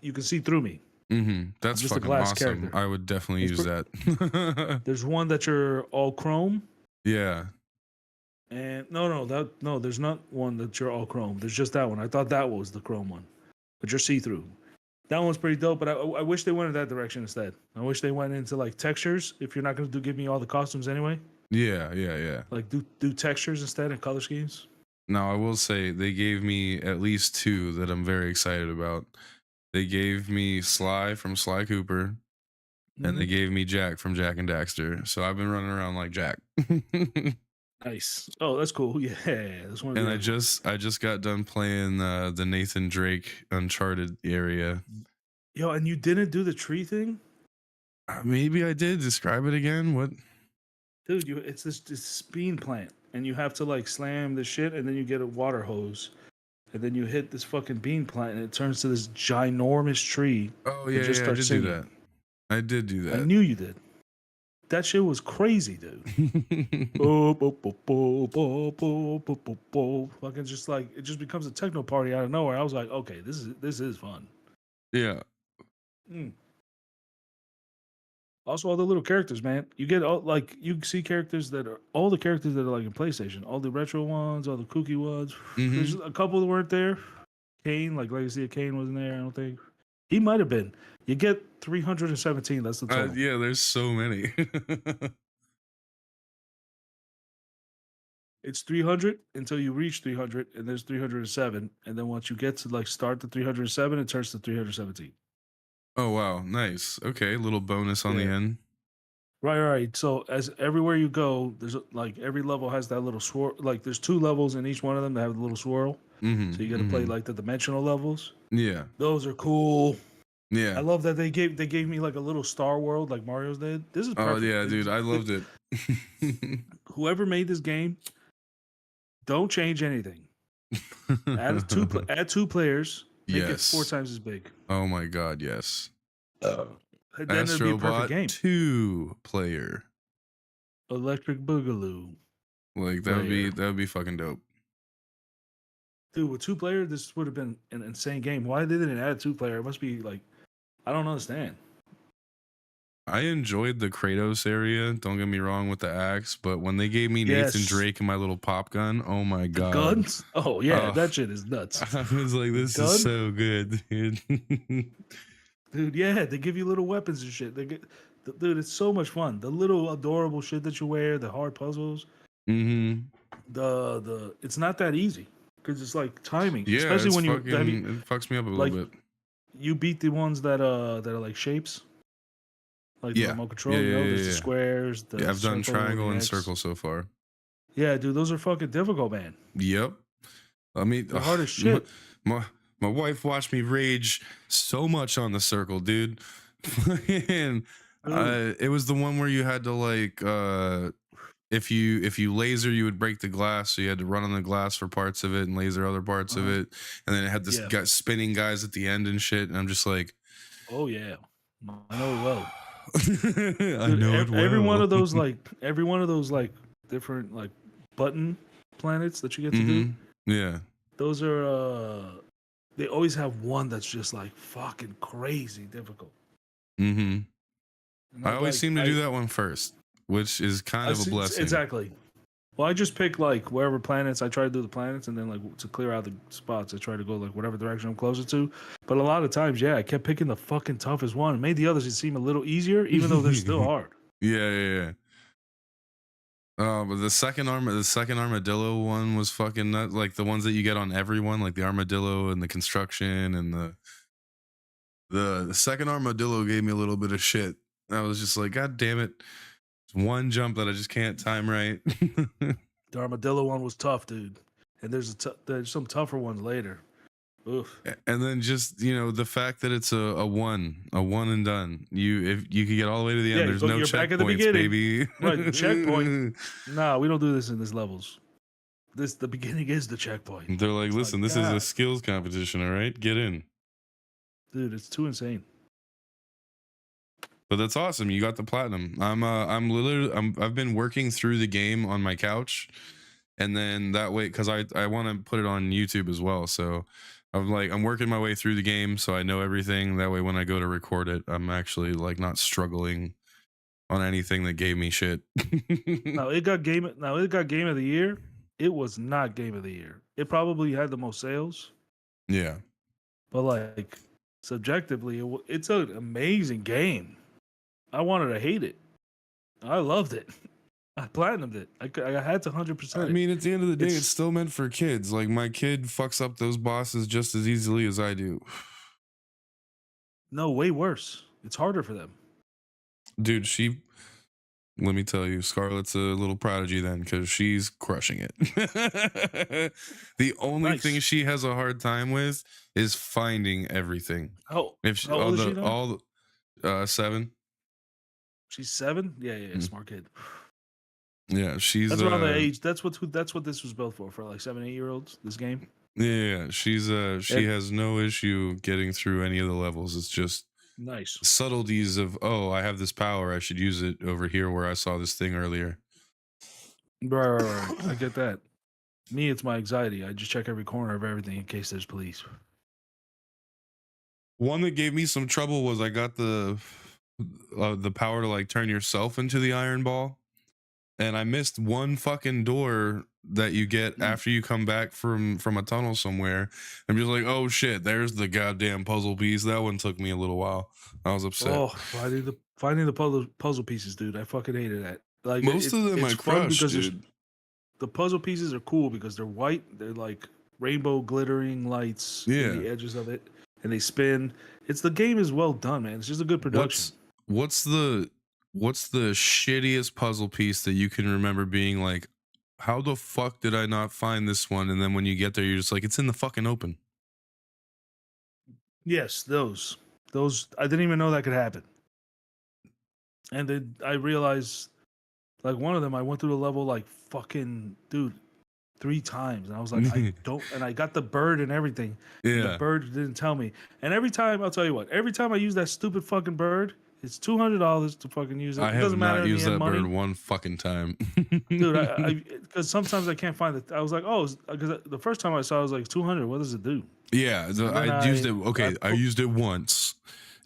you can see through me. Mm-hmm. That's just fucking awesome. Character. I would definitely use that. There's one that you're all chrome. Yeah. And no, there's not one that you're all chrome. There's just that one. I thought that was the chrome one, but you're see through. That one's pretty dope. But I wish they went in that direction instead. I wish they went into like textures. If you're not going to give me all the costumes anyway. Yeah. Like do textures instead and color schemes. Now I will say they gave me at least 2 that I'm very excited about. They gave me Sly from Sly Cooper, and they gave me Jack from Jack and Daxter. So I've been running around like Jack. Nice. Oh, that's cool. Yeah, that's one. And I just got done playing the Nathan Drake Uncharted area. Yo, and you didn't do the tree thing? Maybe I did. Describe it again. What? Dude, it's this bean plant, and you have to like slam the shit, and then you get a water hose. And then you hit this fucking bean plant, and it turns to this ginormous tree. Oh yeah, I did do that. I did do that. I knew you did. That shit was crazy, dude. Fucking just like it just becomes a techno party out of nowhere. I was like, okay, this is fun. Yeah. Also, all the little characters, man. You get you see characters that are all the characters that are like in PlayStation, all the retro ones, all the kooky ones. There's a couple that weren't there. Kane, like Legacy of Kane, wasn't there. I don't think he might have been. You get 317. That's the total. Yeah, there's so many. It's 300 until you reach 300, and there's 307, and then once you get to like start the 307, it turns to 317. Oh wow, nice. Okay, little bonus on the end. Right. So as everywhere you go, there's like every level has that little swirl. Like there's 2 levels in each one of them that have a little swirl. So you got to play like the dimensional levels. Yeah, those are cool. Yeah, I love that they gave me like a little Star World like Mario's did. This is perfect. Oh yeah, dude, I loved it. Whoever made this game, don't change anything. Add 2 players. Make it 4 times as big. Oh my god, yes. Then it'd be a perfect game. 2-player. Electric Boogaloo. Like that would be fucking dope. Dude, with 2-player, this would have been an insane game. Why they didn't add 2-player? It must be like I don't understand. I enjoyed the Kratos area, don't get me wrong, with the axe, but when they gave me Nathan Drake and my little pop gun, oh my god. Guns? Oh yeah, that shit is nuts. I was like, this is so good, dude. Dude, yeah, they give you little weapons and shit. Dude, it's so much fun. The little adorable shit that you wear, the hard puzzles. The it's not that easy because it's like timing. Yeah, especially when it fucks me up a little bit. You beat the ones that are like shapes. Like the remote control, there's the squares. I've done triangle and circle so far. Yeah, dude, those are fucking difficult, man. Yep. I mean, the hard as shit. My wife watched me rage so much on the circle, dude. And it was the one where you had to like, if you laser, you would break the glass, so you had to run on the glass for parts of it and laser other parts of it, and then it had this guy spinning guys at the end and shit. And I'm just like, oh yeah, I know it well. I know it well. Every one of those like different like button planets that you get to do. Yeah. Those are they always have one that's just like fucking crazy difficult. I always seem to do that one first, which is kind of a blessing. Exactly. Well, I just pick like wherever planets. I try to do the planets, and then like to clear out the spots, I try to go like whatever direction I'm closer to. But a lot of times, yeah, I kept picking the fucking toughest one. It made the others seem a little easier, even though they're still hard. Yeah. But the second armadillo one was fucking nuts. Like the ones that you get on everyone, like the armadillo and the construction and the second armadillo gave me a little bit of shit. I was just like, God damn it. It's one jump that I just can't time right. The armadillo one was tough, dude. And there's some tougher ones later. Oof. And then just, you know, the fact that it's a one and done. If you could get all the way to the end, there's no checkpoints, baby. Right, checkpoint. Nah, we don't do this in these levels. The beginning is the checkpoint. They're like, listen, this is a skills competition, all right? Get in. Dude, it's too insane. But that's awesome. You got the platinum. I've been working through the game on my couch, and then that way, because I want to put it on YouTube as well. So I'm working my way through the game, so I know everything. That way, when I go to record it, I'm actually like not struggling on anything that gave me shit. Now it got game of the year. It was not game of the year. It probably had the most sales. Yeah, but like subjectively, it's an amazing game. I wanted to hate it. I loved it. I platinumed it. I had to 100%. I mean, at the end of the day, it's still meant for kids. Like my kid fucks up those bosses just as easily as I do. No, way worse. It's harder for them. Dude, let me tell you, Scarlett's a little prodigy then, because she's crushing it. The only thing she has a hard time with is finding everything. How old is she now? All 7. She's 7. Yeah, smart kid. Yeah, that's around the age. That's what this was built for like 7, 8-year-olds. This game. Yeah, she has no issue getting through any of the levels. It's just nice subtleties of, oh, I have this power, I should use it over here where I saw this thing earlier. Right. I get that. Me, it's my anxiety. I just check every corner of everything in case there's police. One that gave me some trouble was I got the power to like turn yourself into the iron ball, and I missed one fucking door that you get after you come back from a tunnel somewhere. I'm just like, oh shit, there's the goddamn puzzle piece. That one took me a little while. I was upset. Oh, finding the puzzle pieces, dude. I fucking hated that. Like most of them I crushed, dude. The puzzle pieces are cool because they're white. They're like rainbow glittering lights in the edges of it, and they spin. The game is well done, man. It's just a good production. What's the shittiest puzzle piece that you can remember being like, how the fuck did I not find this one? And then when you get there, you're just like, it's in the fucking open. Yes, those I didn't even know that could happen. And then I realized, like, one of them, I went through the level like fucking dude 3 times, and I was like, and I got the bird and everything. Yeah, and the bird didn't tell me. And every time, I'll tell you what, every time I use that stupid fucking bird, it's $200 to fucking use it. I have not used that bird one fucking time, dude. Because sometimes I can't find it. I was like, oh, because the first time I saw it, I was like, 200. What does it do? Yeah, I used it. Okay, I used it once,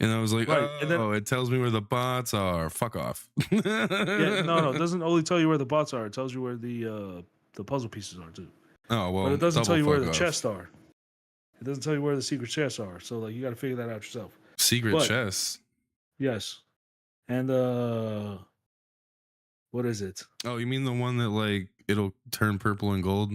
and I was like, it tells me where the bots are. Fuck off. Yeah, no, it doesn't only tell you where the bots are. It tells you where the puzzle pieces are too. Oh well, but it doesn't tell you where the chests are. It doesn't tell you where the secret chests are. So like, you got to figure that out yourself. Secret chests. Yes, and what is it? Oh, you mean the one that like it'll turn purple and gold?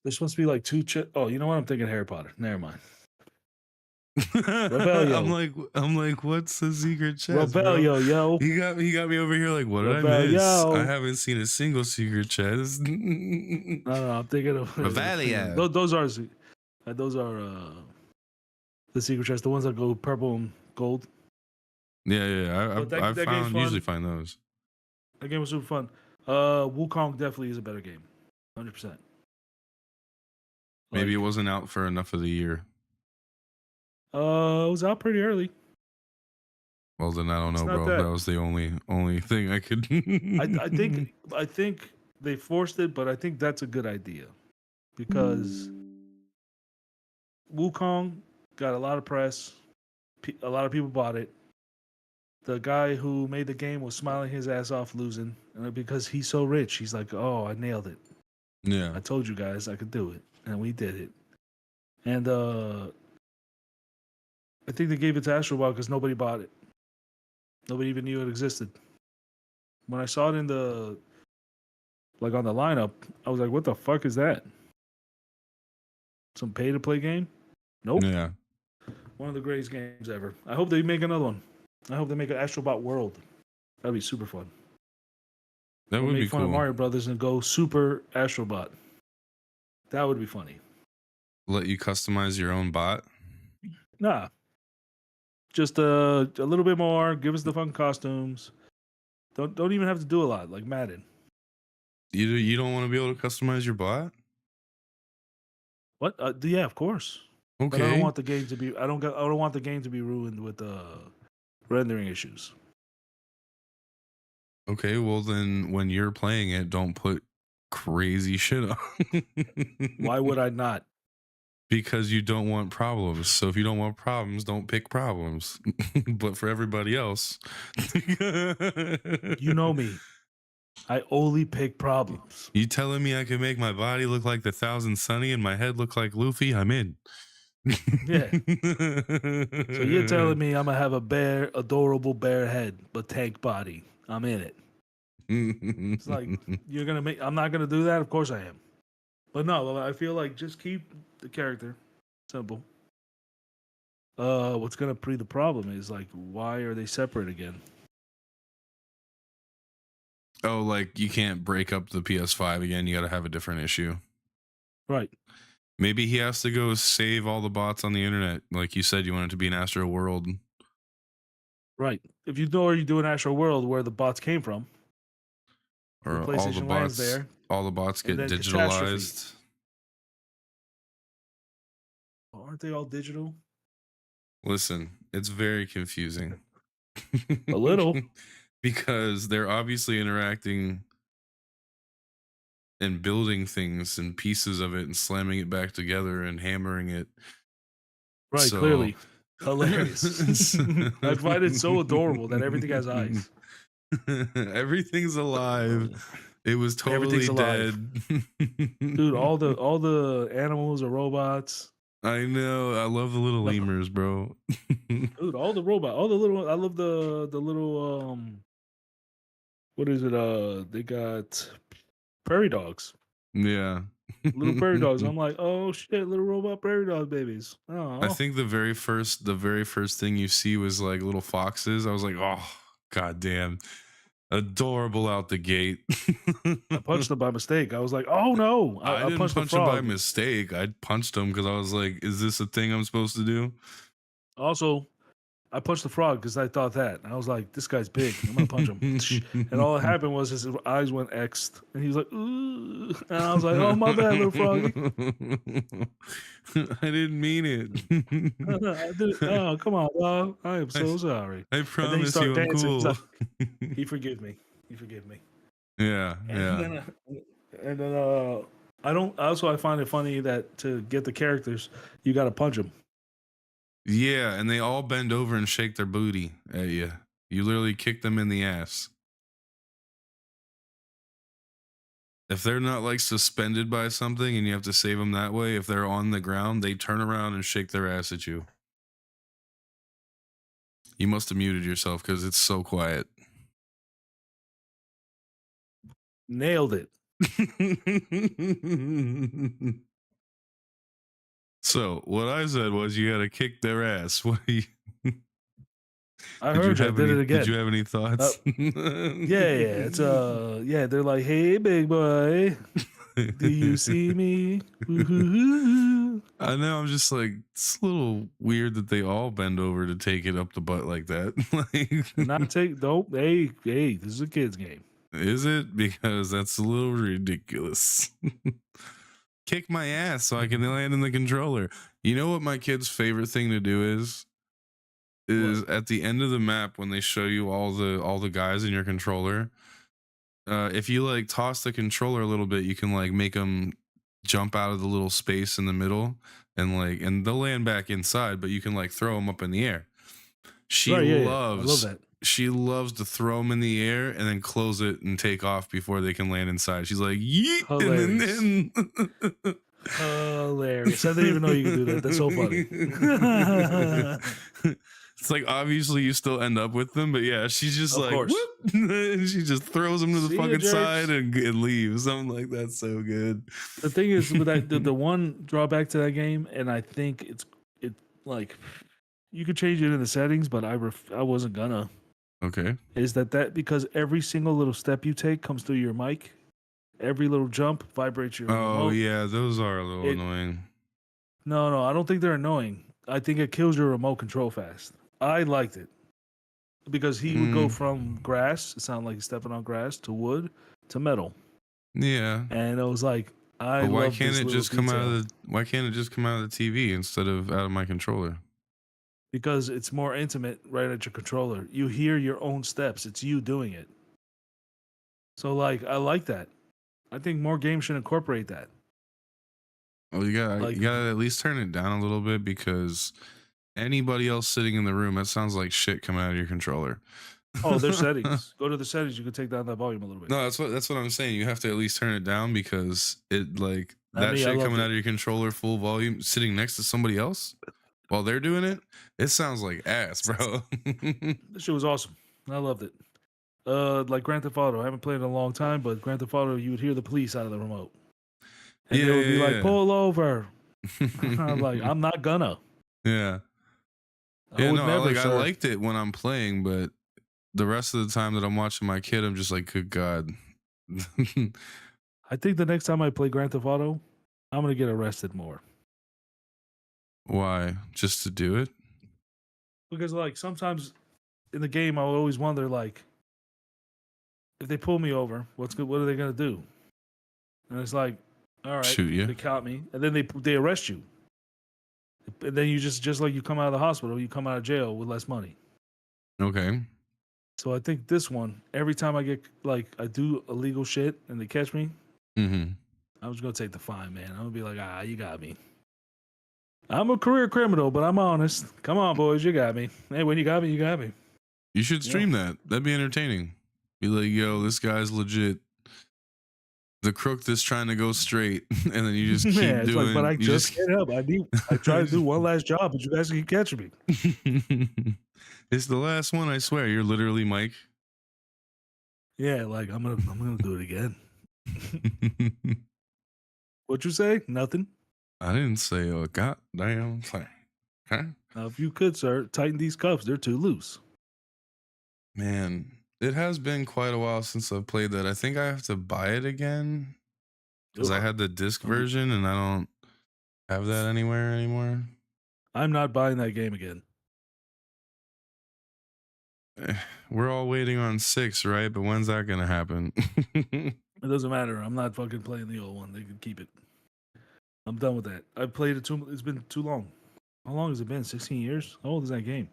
There's supposed to be like 2 Oh, you know what? I'm thinking Harry Potter. Never mind. Rebellion. I'm like, what's the secret chest? Rebellion, yo. He got me over here like, what did I miss? I haven't seen a single secret chest. No, I'm thinking of Rebellion. Those are the secret chests, the ones that go purple and gold. Yeah. I usually find those. That game was super fun. Wukong definitely is a better game, 100%. Maybe it wasn't out for enough of the year. It was out pretty early. Well, then I don't know, bro. That was the only thing I could. I think they forced it, but I think that's a good idea because Wukong got a lot of press. A lot of people bought it. the guy who made the game was smiling his ass off losing, and because he's so rich, he's like, "Oh, I nailed it. Yeah. I told you guys I could do it, and we did it." And I think they gave it to Astrobot because nobody bought it. Nobody even knew it existed. When I saw it in the like on the lineup, I was like, "What the fuck is that? Some pay to play game?" Nope. Yeah. One of the greatest games ever. I hope they make another one. I hope they make an Astrobot World. That'd be super fun. That would make be fun of cool. Mario Brothers and go Super Astrobot. That would be funny. Let you customize your own bot? Nah. Just a little bit more. Give us the fun costumes. Don't even have to do a lot like Madden. You don't want to be able to customize your bot? What? Yeah, of course. Okay. But I don't want the game to be. I don't want the game to be ruined with rendering issues. Okay, well then when you're playing it, don't put crazy shit on. Why would I not? Because you don't want problems. So if you don't want problems, don't pick problems. But for everybody else, you know me. I only pick problems. You telling me I can make my body look like the Thousand Sunny and my head look like Luffy? I'm in. Yeah. So you're telling me I'm gonna have a adorable bear head, but tank body. I'm in it. It's like you're gonna make. I'm not gonna do that. Of course I am. But no, I feel like just keep the character simple. What's gonna be the problem is like, why are they separate again? Oh, like you can't break up the PS5 again. You got to have a different issue. Right. Maybe he has to go save all the bots on the internet. Like you said, you want it to be an Astro World. Right. If you know you do an Astro World where the bots came from, or all the bots there, all the bots get digitalized. Aren't they all digital? Listen, it's very confusing. A little. Because they're obviously interacting and building things and pieces of it and slamming it back together and hammering it. Right, so, clearly. Hilarious. I find it so adorable that everything has eyes. Everything's alive. It was totally dead. Dude, all the animals are robots. I know. I love the little lemurs, bro. Dude, all the robot, all the little. I love the little what is it? They got prairie dogs. Yeah. Little prairie dogs. I'm like, oh shit, little robot prairie dog babies. Oh. I think the very first thing you see was like little foxes. I was like, oh god damn. Adorable out the gate. I punched them by mistake. I was like, oh no. I didn't punch them by mistake. I punched them because I was like, is this a thing I'm supposed to do? Also, I punched the frog because I thought that. And I was like, this guy's big. I'm going to punch him. And all that happened was his eyes went X'd. And he was like, ooh. And I was like, oh, my bad, little froggy. I didn't mean it. Oh, come on, dog. I am so sorry. I promise you I'm cool. Like, he forgive me. He forgive me. Yeah, and then I find it funny that to get the characters, you got to punch them. Yeah, and they all bend over and shake their booty at you. You literally kick them in the ass. If they're not like suspended by something and you have to save them that way, if they're on the ground, they turn around and shake their ass at you. You must have muted yourself because it's so quiet. Nailed it. So what I said was you got to kick their ass. What do you... I heard you. I did it again. Did you have any thoughts? Yeah. It's they're like, hey, big boy, do you see me? I know. I'm just like, it's a little weird that they all bend over to take it up the butt like that. Don't. Hey, this is a kid's game. Is it? Because that's a little ridiculous. Kick my ass so I can land in the controller. You know what my kid's favorite thing to do is what? At the end of the map when they show you all the guys in your controller. If you like toss the controller a little bit, you can like make them jump out of the little space in the middle and they'll land back inside, but you can like throw them up in the air. She loves she loves to throw them in the air and then close it and take off before they can land inside. She's like, yeet, Hilarious. and then Hilarious. I didn't even know you could do that. That's so funny. It's like obviously you still end up with them, but yeah, she's just Of like, course. whoop, and she just throws them to the See ya, fucking jerks. side and leaves. I'm like, that's so good. The thing is, with that, the one drawback to that game, and I think it like you could change it in the settings, but I wasn't gonna. Okay. Is that because every single little step you take comes through your mic, every little jump vibrates your remote. Yeah, those are a little annoying. No, I don't think they're annoying. I think it kills your remote control fast. I liked it because he would go from grass, it sounded like he's stepping on grass, to wood to metal. Yeah. And it was like, but why can't it just come out of the TV instead of out of my controller? Because it's more intimate right at your controller. You hear your own steps. It's you doing it. So like I like that. I think more games should incorporate that. Well, you gotta at least turn it down a little bit, because anybody else sitting in the room, that sounds like shit coming out of your controller. Oh, there's settings. Go to the settings. You can take down that volume a little bit. No, that's what I'm saying. You have to at least turn it down, because it like shit coming out of your controller full volume, sitting next to somebody else while they're doing it, it sounds like ass, bro. This shit was awesome. I loved it. Like Grand Theft Auto. I haven't played in a long time, but Grand Theft Auto, you would hear the police out of the remote. And they would be like, pull over. I'm like, I'm not gonna. Yeah. I liked it when I'm playing, but the rest of the time that I'm watching my kid, I'm just like, good God. I think the next time I play Grand Theft Auto, I'm gonna get arrested more. Why? Just to do it? Because like sometimes in the game, I would always wonder, like, if they pull me over, what are they gonna do? And it's like, all right, shoot you. They caught me, and then they arrest you, and then you just like you come out of the hospital, you come out of jail with less money. Okay. So I think this one, every time I get I do illegal shit and they catch me, I'm just gonna take the fine, man. I'm gonna be like, you got me. I'm a career criminal, but I'm honest. Come on, boys, you got me. Hey, when you got me, you got me. You should stream that. That'd be entertaining. Be like, yo, this guy's legit. The crook that's trying to go straight, and then you just keep doing. Like, but I just can't help. I try to do one last job, but you guys keep catching me. It's the last one, I swear. You're literally Mike. Yeah, like I'm gonna do it again. What'd you say? Nothing. I didn't say a goddamn thing. Huh? Now, if you could, sir, tighten these cuffs. They're too loose. Man, it has been quite a while since I've played that. I think I have to buy it again, because I had the disc version and I don't have that anywhere anymore. I'm not buying that game again. We're all waiting on 6, right? But when's that gonna happen? It doesn't matter. I'm not fucking playing the old one. They can keep it. I'm done with that. I've played it it's been too long. How long has it been? 16 years? How old is that game?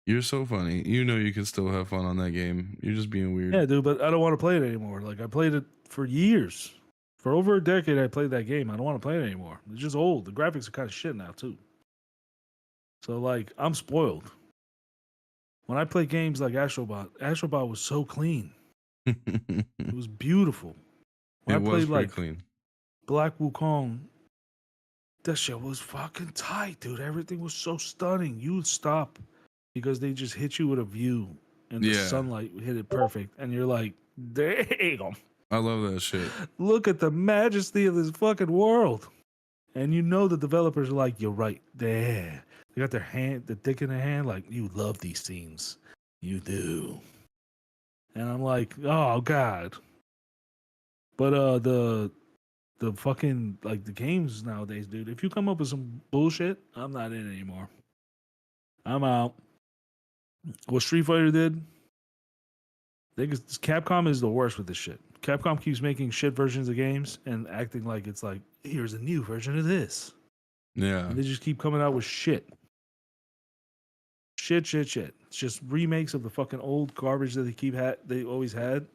You're so funny. You know you can still have fun on that game. You're just being weird. Yeah, dude, but I don't want to play it anymore. Like, I played it for years. For over a decade, I played that game. I don't want to play it anymore. It's just old. The graphics are kind of shit now, too. So, like, I'm spoiled. When I play games like Astrobot was so clean. It was beautiful. When I played, like, clean. Black Wukong, that shit was fucking tight, dude. Everything was so stunning. You would stop because they just hit you with a view and the sunlight hit it perfect. And you're like, damn. I love that shit. Look at the majesty of this fucking world. And you know the developers are like, you're right there. They got the dick in their hand, like, you love these scenes. You do. And I'm like, oh, God. But the fucking, like, the games nowadays, dude, if you come up with some bullshit, I'm not in anymore. I'm out. What Street Fighter did, I think Capcom is the worst with this shit. Capcom keeps making shit versions of games and acting like it's like, here's a new version of this. Yeah. And they just keep coming out with shit. Shit. It's just remakes of the fucking old garbage that they always had.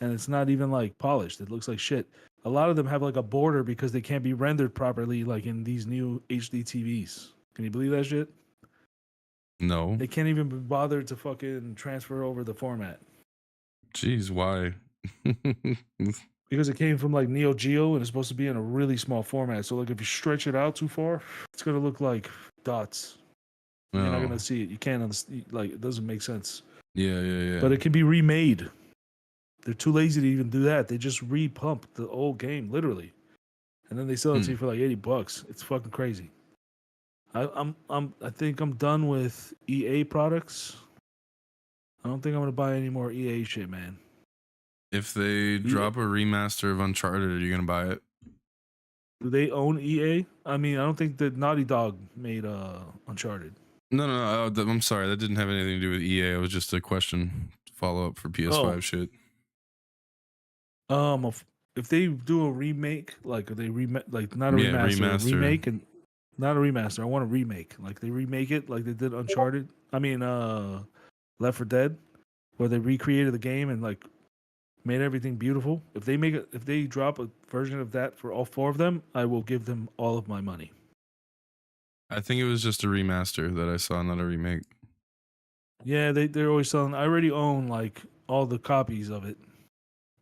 And it's not even like polished. It looks like shit. A lot of them have like a border because they can't be rendered properly like in these new HD TVs. Can you believe that shit? No. They can't even be bothered to fucking transfer over the format. Jeez, why? Because it came from like Neo Geo and it's supposed to be in a really small format. So like if you stretch it out too far, it's gonna look like dots. You're not gonna see it. You can't understand. Like it doesn't make sense. Yeah. But it can be remade. They're too lazy to even do that. They just repump the old game, literally, and then they sell it to you for like $80. It's fucking crazy. I think I'm done with EA products. I don't think I'm gonna buy any more EA shit, man. If they drop a remaster of Uncharted, are you gonna buy it? Do they own EA? I mean, I don't think that Naughty Dog made Uncharted. No. I'm sorry. That didn't have anything to do with EA. It was just a question follow up for PS5 shit. If they do a remake, like not a remaster, a remake, and not a remaster. I want a remake. Like they remake it, like they did Uncharted. I mean, Left 4 Dead, where they recreated the game and like made everything beautiful. If they drop a version of that for all 4 of them, I will give them all of my money. I think it was just a remaster that I saw, not a remake. Yeah, they're always selling. I already own like all the copies of it,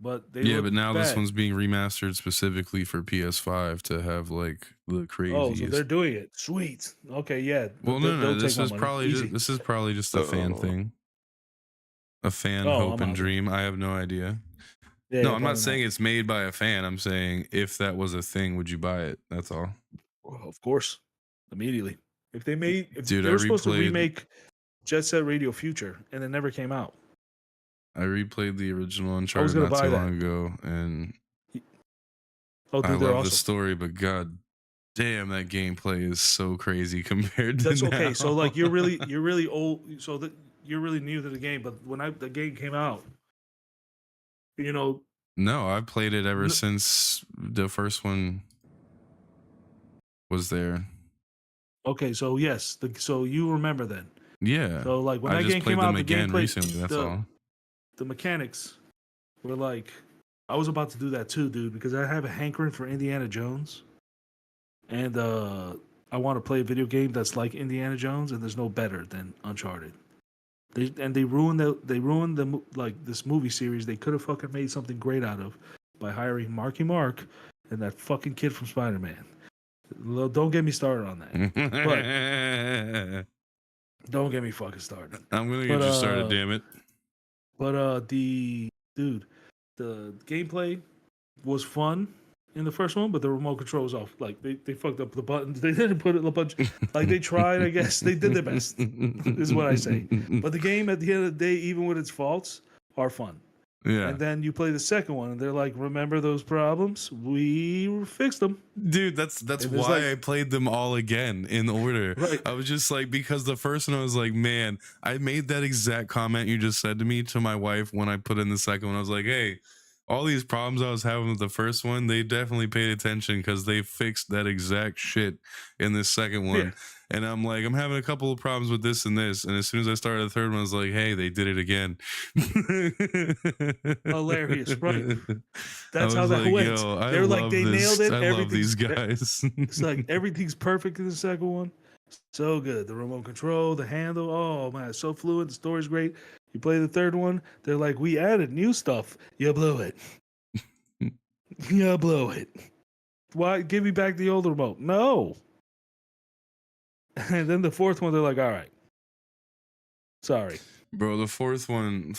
but but now bad. This one's being remastered specifically for PS5 to have like the craziest. Oh, so they're doing it. Sweet. Okay, yeah. Well, no. This is probably just a fan thing. A fan hope and dream. I have no idea. Yeah, no, I'm not saying it's made by a fan. I'm saying if that was a thing, would you buy it? That's all. Well, of course, immediately. If they were supposed to remake Jet Set Radio Future, and it never came out. I replayed the original Uncharted not too long ago, and I love the story, but god damn, that gameplay is so crazy compared to That's now. Okay, so like you're really old, so that you're really new to the game. But when the game came out, you know. No, I've played it ever since the first one was there. Okay, so yes, so you remember then. Yeah. So like when that game came out, the gameplay recently. That's all. The mechanics were like, I was about to do that too, dude, because I have a hankering for Indiana Jones, and I want to play a video game that's like Indiana Jones, and there's no better than Uncharted. They ruined this movie series. They could have fucking made something great out of by hiring Marky Mark and that fucking kid from Spider-Man. Don't get me started on that. But don't get me fucking started. I'm gonna get you started, damn it. But the gameplay was fun in the first one, but the remote control was off. Like they fucked up the buttons. They didn't put it a bunch. Like they tried, I guess they did their best. Is what I say. But the game, at the end of the day, even with its faults, are fun. Yeah. And then you play the second one, and they're like, "Remember those problems? We fixed them." Dude, that's why I played them all again in order. Right. I was just like, because the first one I was like, man, I made that exact comment you just said to me to my wife when I put in the second one. I was like, hey, all these problems I was having with the first one, they definitely paid attention because they fixed that exact shit in this second one. Yeah. And I'm like, I'm having a couple of problems with this and this. And as soon as I started the third one, I was like, hey, they did it again. Hilarious, right? That's how that went. They're like, they nailed it. I love these guys. It's like everything's perfect in the second one. So good. The remote control, the handle. Oh, man, it's so fluid. The story's great. You play the third one, they're like, we added new stuff. You blew it. You blew it. Why? Give me back the old remote. No. And then the fourth one, they're like, all right. Sorry. Bro, the fourth one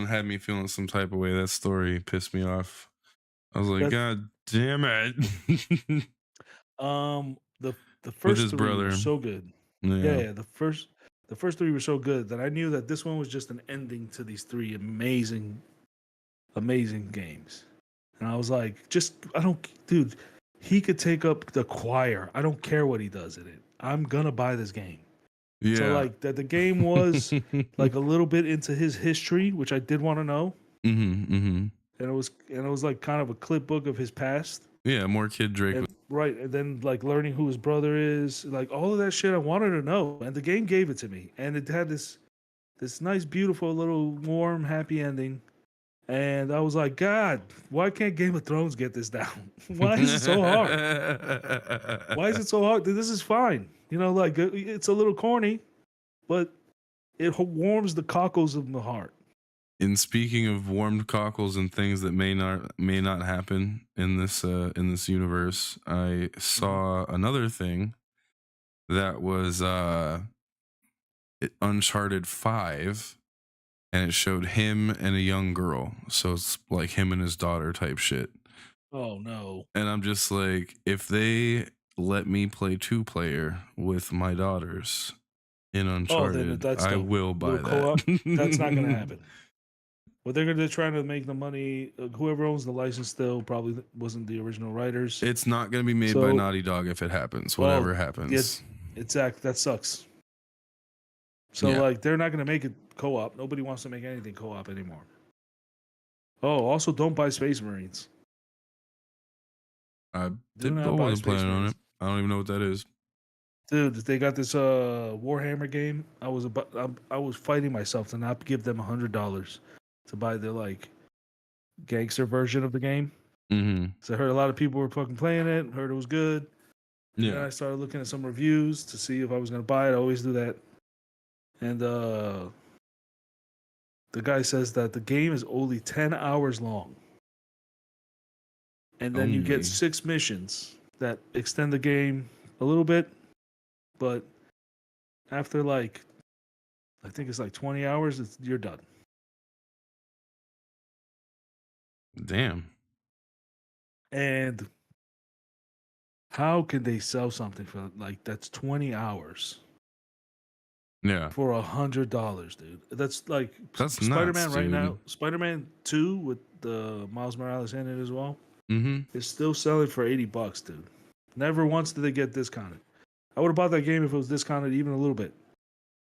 had me feeling some type of way. That story pissed me off. I was like, God damn it. The first three were so good. Yeah, the first 3 were so good that I knew that this one was just an ending to these 3 amazing games. And I was like, dude, he could take up the choir. I don't care what he does in it. I'm gonna buy this game. Yeah. So like that the game was like a little bit into his history, which I did want to know. And it was like kind of a clip book of his past. Yeah, more Kid Drake. Right, and then like learning who his brother is, like all of that shit I wanted to know, and the game gave it to me, and it had this nice, beautiful, little warm, happy ending, and I was like, God, why can't Game of Thrones get this down? Why is it so hard? Why is it so hard? This is fine, like it's a little corny, but It warms the cockles of my heart. And speaking of warmed cockles and things that may not happen in this universe, I saw another thing that was Uncharted 5, and it showed him and a young girl. So it's like him and his daughter type shit. Oh no. And I'm just like, if they let me play 2-player with my daughters in Uncharted, I will buy that. That's not gonna happen. What they're trying to make the money. Whoever owns the license still probably wasn't the original writers. It's not going to be made by Naughty Dog if it happens. Whatever happens. Exactly. That sucks. So like they're not going to make it co-op. Nobody wants to make anything co-op anymore. Oh, also don't buy Space Marines. I wasn't planning on it. I don't even know what that is. Dude, they got this Warhammer game. I was fighting myself to not give them $100 to buy the like gangster version of the game. Mm-hmm. So I heard a lot of people were fucking playing it. Heard it was good. Yeah. And then I started looking at some reviews to see if I was gonna buy it. I always do that. And the guy says that the game is only 10 hours long. And then you get 6 missions that extend the game a little bit. But after like, I think it's like 20 hours, you're done. Damn. And how can they sell something for like that's 20 hours? Yeah. For $100, dude. That's Spider-Man nuts, right now. Spider-Man 2 with the Miles Morales in it as well. Mm-hmm. Is still selling for $80, dude. Never once did they get discounted. I would have bought that game if it was discounted even a little bit.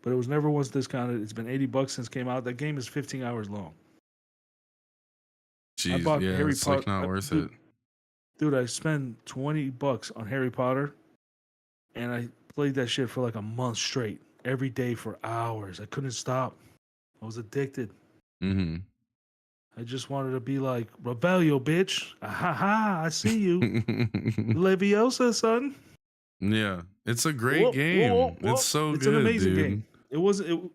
But it was never once discounted. It's been $80 since it came out. That game is 15 hours long. Jeez, I bought Harry Potter. Like not worth it. Dude, I spent $20 on Harry Potter, and I played that shit for like a month straight, every day for hours. I couldn't stop. I was addicted. Mm-hmm. I just wanted to be like, Rebelio, bitch. Ha ha, I see you. Leviosa, son. Yeah, it's a great game. It's so good, an amazing game. It wasn't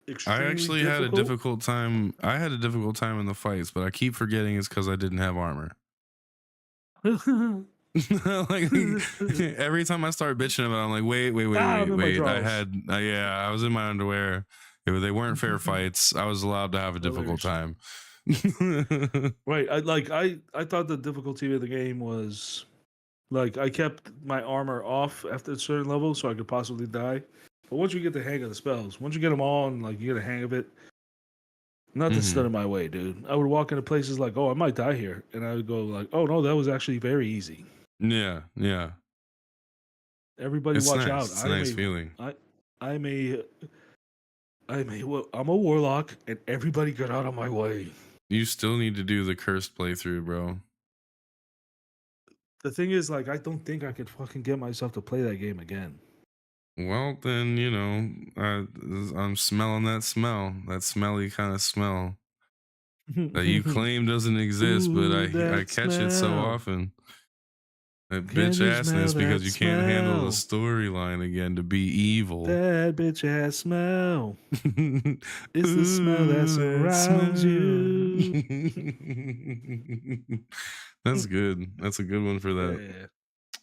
extremely I actually had a difficult time. I had a difficult time in the fights, but I keep forgetting it's because I didn't have armor. Like every time I start bitching about it, I'm like, wait. I was in my underwear. If they weren't fair fights, I was allowed to have a difficult time. Right. I thought the difficulty of the game was like I kept my armor off after a certain level so I could possibly die. But once you get the hang of the spells, once you get them on, like you get a hang of it, nothing stood in my way, dude. I would walk into places like, oh, I might die here. And I would go like, oh no, that was actually very easy. Yeah. Everybody watch out. It's a nice feeling. I'm a warlock, and everybody get out of my way. You still need to do the cursed playthrough, bro. The thing is, like, I don't think I could fucking get myself to play that game again. Well, then, I'm smelling that smelly kind of smell that you claim doesn't exist, but I catch it so often. That bitch assness because you can't handle the storyline again to be evil. That bitch ass smell. It's the smell that surrounds you. That's good. That's a good one for that. Yeah.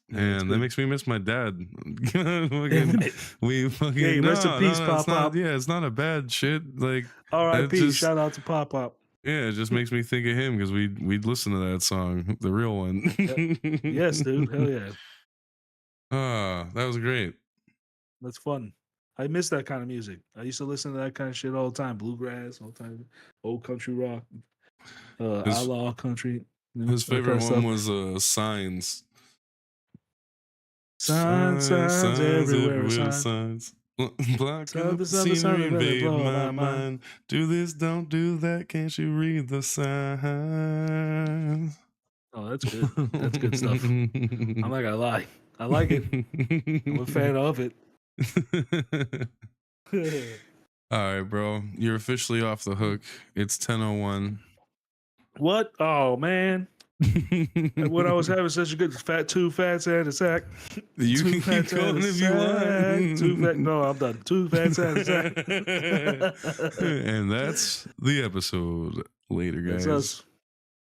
Man, that makes me miss my dad. We fucking hey, rest in peace, Pop Pop. Yeah, it's not a bad shit. Like R.I.P. Shout out to Pop Pop. Yeah, it just makes me think of him because we'd listen to that song, the real one. Yes, dude. Hell yeah. That was great. That's fun. I miss that kind of music. I used to listen to that kind of shit all the time. Bluegrass, all the time. Old country rock. Outlaw country. His favorite one was Signs. Signs everywhere. Signs. Black up scenery invade my mind. Do this, don't do that. Can't you read the signs? Oh, that's good. That's good stuff. I'm not gonna lie. I like it. I'm a fan of it. All right, bro. You're officially off the hook. It's 10:01. What? Oh man. When I was having such a good two fats and a sack. You Two can keep going if you want. No, I'm done. Two fats and a sack. And that's the episode. Later, guys. That's us.